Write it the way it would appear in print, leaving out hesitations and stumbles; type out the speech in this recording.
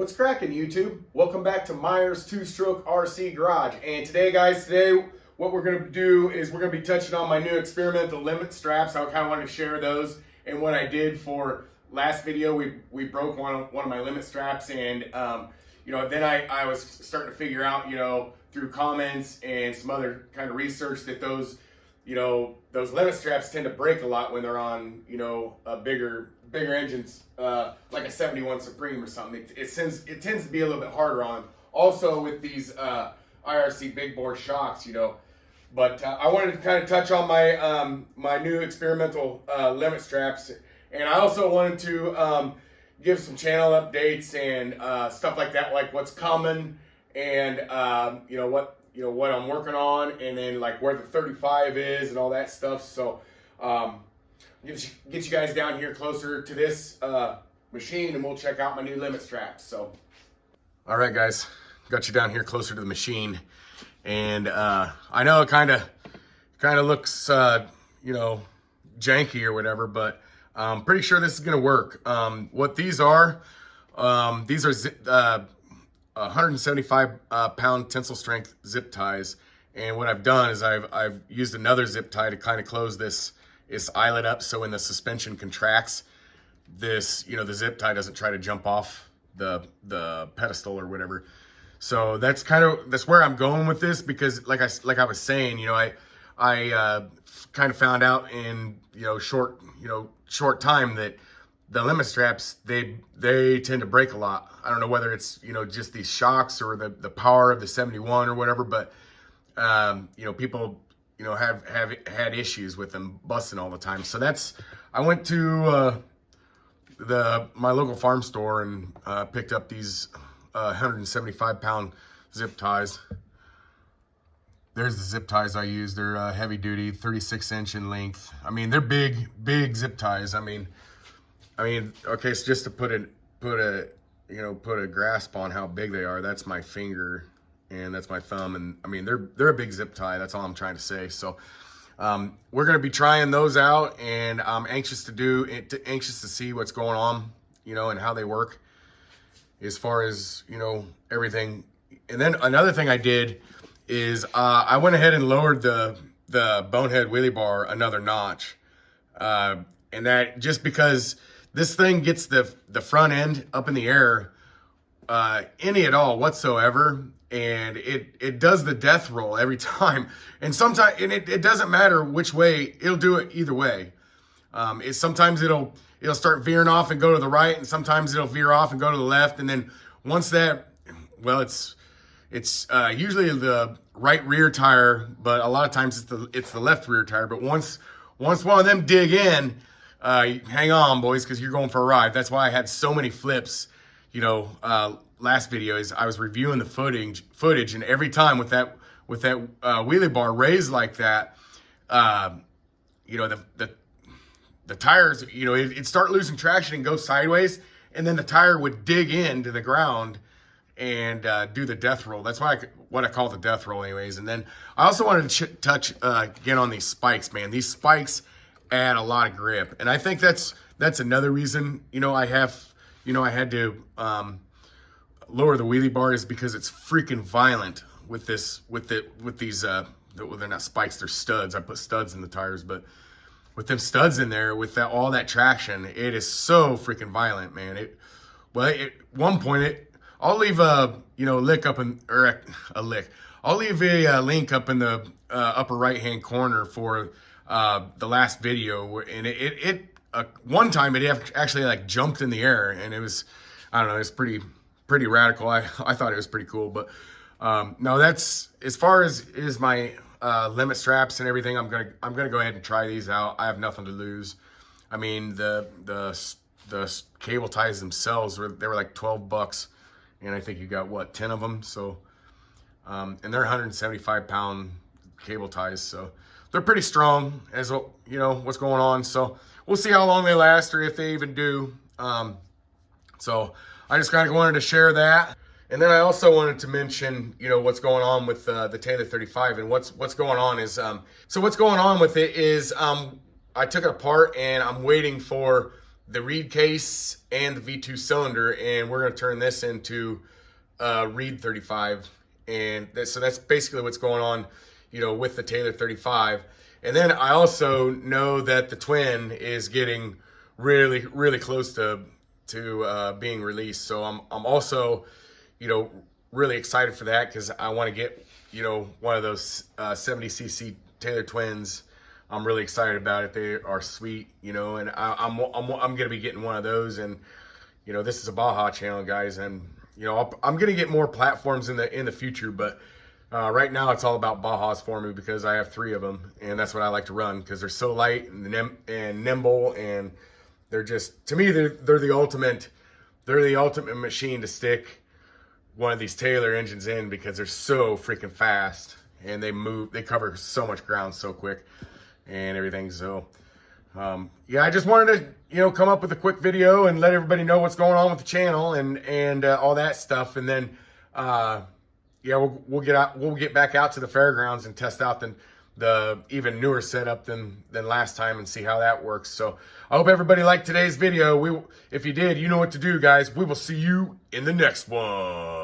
What's cracking, YouTube? Welcome back to Myers Two-Stroke RC Garage. And today, guys, what we're going to do is we're going to be touching on my new experimental limit straps. I kind of want to share those and what I did for last video. We broke one of my limit straps, and then I was starting to figure out, through comments and some other kind of research that those limit straps tend to break a lot when they're on, a bigger engines, like a 71 Supreme or something. It tends to be a little bit harder on. Also with these IRC big bore shocks, But I wanted to kind of touch on my my new experimental limit straps, and I also wanted to give some channel updates and stuff like that, like what's coming and what I'm working on, and then like where the 35 is and all that stuff. So get you guys down here closer to this machine, and we'll check out my new limit straps. So, all right, guys, got you down here closer to the machine, and I know it kind of looks janky or whatever, but I'm pretty sure this is gonna work. What these are 175 pound tensile strength zip ties, and what I've done is I've used another zip tie to kind of close this eyelet up, so when the suspension contracts, the zip tie doesn't try to jump off the pedestal or whatever. So that's where I'm going with this, because like I was saying, I kind of found out in short time that the limit straps, they tend to break a lot. I don't know whether it's just these shocks or the power of the 71 or whatever, but people have had issues with them busting all the time. So I went to my local farm store and picked up these 175 pound zip ties. There's the zip ties I use. They're heavy duty, 36 inch in length. I mean, they're big zip ties. I mean, okay, so just to put a grasp on how big they are, that's my finger and that's my thumb, and I mean they're a big zip tie. That's all I'm trying to say. So we're gonna be trying those out, and I'm anxious to see what's going on, and how they work as far as everything. And then another thing I did is I went ahead and lowered the bonehead wheelie bar another notch, and that just because this thing gets the front end up in the air any at all whatsoever, and it does the death roll every time. And sometimes, and it doesn't matter which way, it'll do it either way. Sometimes it'll start veering off and go to the right, and sometimes it'll veer off and go to the left. And then once that, well, it's usually the right rear tire, but a lot of times it's the left rear tire. But once one of them dig in, hang on, boys, because you're going for a ride. That's why I had so many flips. Last video is I was reviewing the footage, and every time with that wheelie bar raised like that, the tires, it'd start losing traction and go sideways, and then the tire would dig into the ground and do the death roll. That's what I call the death roll, anyways. And then I also wanted to touch again on these spikes, man. These spikes add a lot of grip, and I think that's another reason I had to lower the wheelie bar, is because it's freaking violent with these well, they're not spikes, they're studs. I put studs in the tires, but with them studs in there, with all that traction, it is so freaking violent, man. At one point, I'll leave I'll leave a link up in the upper right hand corner for the last video, and one time it actually like jumped in the air, and it was, I don't know, it's pretty radical. I thought it was pretty cool. But no, that's as far as my limit straps and everything. I'm gonna go ahead and try these out. I have nothing to lose. I mean, the cable ties themselves were like $12, and I think you got what, 10 of them. So and they're 175 pound cable ties, so they're pretty strong as what's going on. So we'll see how long they last, or if they even do. So I just kind of wanted to share that. And then I also wanted to mention, what's going on with the Taylor 35. And what's going on is, so what's going on with it is I took it apart, and I'm waiting for the reed case and the V2 cylinder, and we're going to turn this into reed 35. And so that's basically what's going on, you know, with the Taylor 35. And then I also know that the twin is getting really, really close to being released. So I'm also, you know, really excited for that, because I want to get, you know, one of those 70cc Taylor twins. I'm really excited about it. They are sweet, you know, and I'm gonna be getting one of those. And you know, this is a Baja channel, guys, and you know, I'm gonna get more platforms in the future, but right now it's all about Bajas for me, because I have 3 of them, and that's what I like to run, because they're so light and nimble, and they're just, to me, they're the ultimate machine to stick one of these Taylor engines in, because they're so freaking fast, and they cover so much ground so quick and everything. So yeah, I just wanted to, you know, come up with a quick video and let everybody know what's going on with the channel and all that stuff. And then yeah, we'll get back out to the fairgrounds and test out the even newer setup than last time, and see how that works. So I hope everybody liked today's video. If you did, you know what to do, guys. We will see you in the next one.